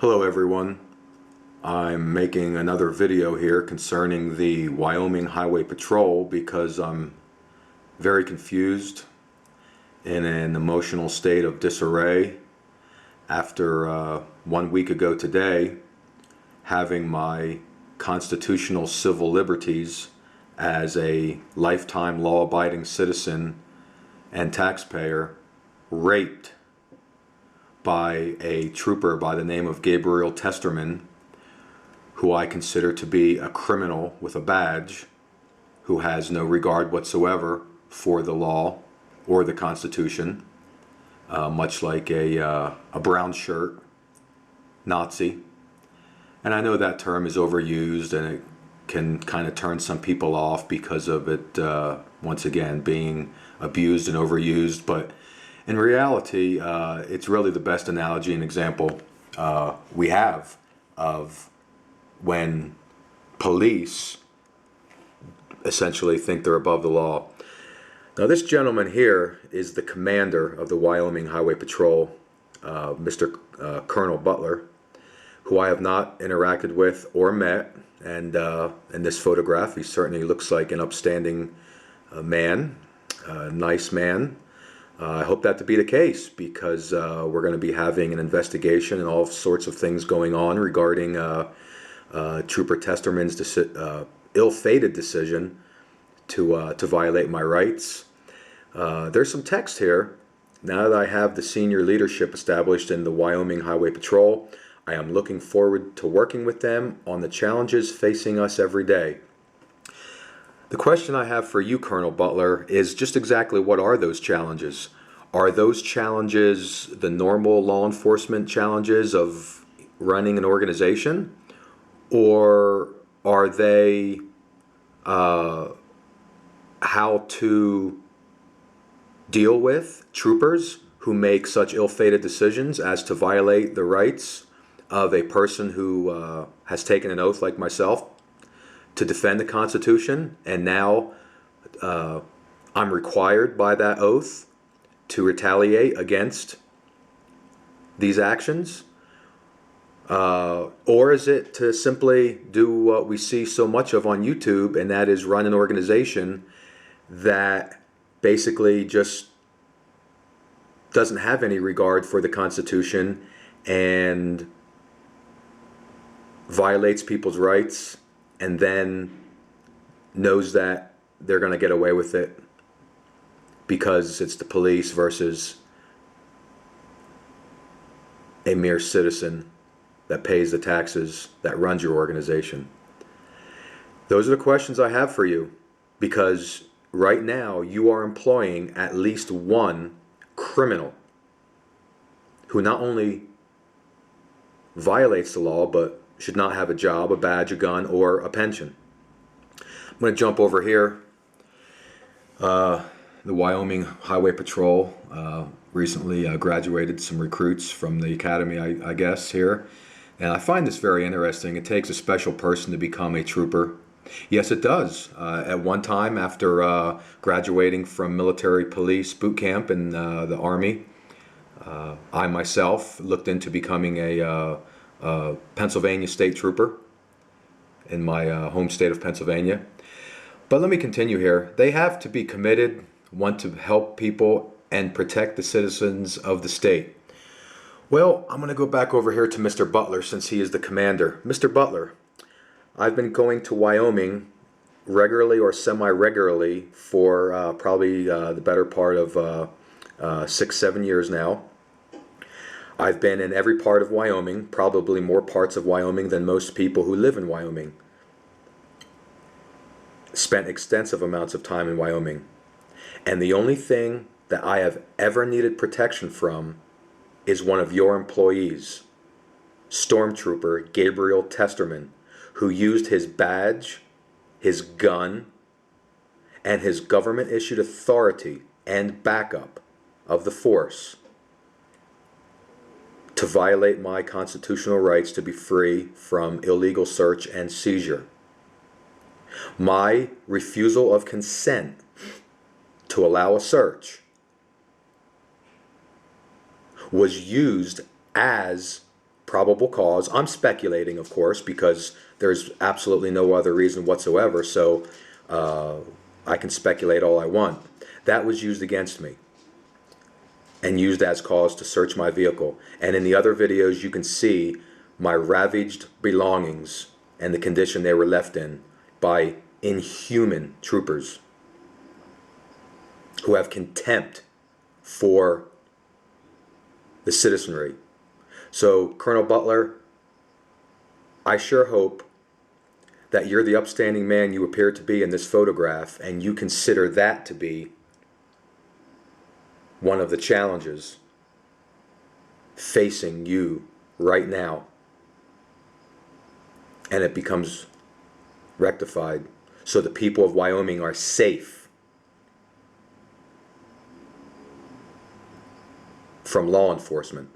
Hello everyone. I'm making another video here concerning the Wyoming Highway Patrol because I'm very confused in an emotional state of disarray after 1 week ago today having my constitutional civil liberties as a lifetime law-abiding citizen and taxpayer raped by a trooper by the name of Gabriel Testerman, who I consider to be a criminal with a badge, who has no regard whatsoever for the law or the Constitution, much like a brown shirt Nazi. And I know that term is overused and it can kind of turn some people off because of it, once again, being abused and overused, but in reality, it's really the best analogy and example we have of when police essentially think they're above the law. Now, this gentleman here is the commander of the Wyoming Highway Patrol, Mr. Colonel Butler, who I have not interacted with or met. And in this photograph, he certainly looks like an upstanding man, a nice man. I hope that to be the case because we're going to be having an investigation and all sorts of things going on regarding Trooper Testerman's ill-fated decision to violate my rights. There's some text here. Now that I have the senior leadership established in the Wyoming Highway Patrol, I am looking forward to working with them on the challenges facing us every day. The question I have for you, Colonel Butler, is just exactly what are those challenges? Are those challenges the normal law enforcement challenges of running an organization? Or are they how to deal with troopers who make such ill-fated decisions as to violate the rights of a person who has taken an oath like myself to defend the Constitution, and now I'm required by that oath to retaliate against these actions? Or is it to simply do what we see so much of on YouTube, and that is run an organization that basically just doesn't have any regard for the Constitution and violates people's rights and then knows that they're going to get away with it because it's the police versus a mere citizen that pays the taxes that runs your organization? Those are the questions I have for you, because right now you are employing at least one criminal who not only violates the law but should not have a job, a badge, a gun, or a pension. I'm going to jump over here. The Wyoming Highway Patrol recently graduated some recruits from the academy, I guess, here. And I find this very interesting. It takes a special person to become a trooper. Yes, it does. At one time, after graduating from military police boot camp in the Army, I myself looked into becoming a Pennsylvania state trooper in my home state of Pennsylvania. But let me continue here. They have to be committed, want to help people, and protect the citizens of the state. Well, I'm going to go back over here to Mr. Butler since he is the commander. Mr. Butler, I've been going to Wyoming regularly or semi-regularly for probably the better part of 6-7 years now. I've been in every part of Wyoming, probably more parts of Wyoming than most people who live in Wyoming. Spent extensive amounts of time in Wyoming. And the only thing that I have ever needed protection from is one of your employees, Stormtrooper Gabriel Testerman, who used his badge, his gun, and his government-issued authority and backup of the force to violate my constitutional rights to be free from illegal search and seizure. My refusal of consent to allow a search was used as probable cause. I'm speculating, of course, because there's absolutely no other reason whatsoever, so I can speculate all I want. That was used against me and used as cause to search my vehicle. And in the other videos, you can see my ravaged belongings and the condition they were left in by inhuman troopers who have contempt for the citizenry. So, Colonel Butler, I sure hope that you're the upstanding man you appear to be in this photograph, and you consider that to be one of the challenges facing you right now, and it becomes rectified so the people of Wyoming are safe from law enforcement.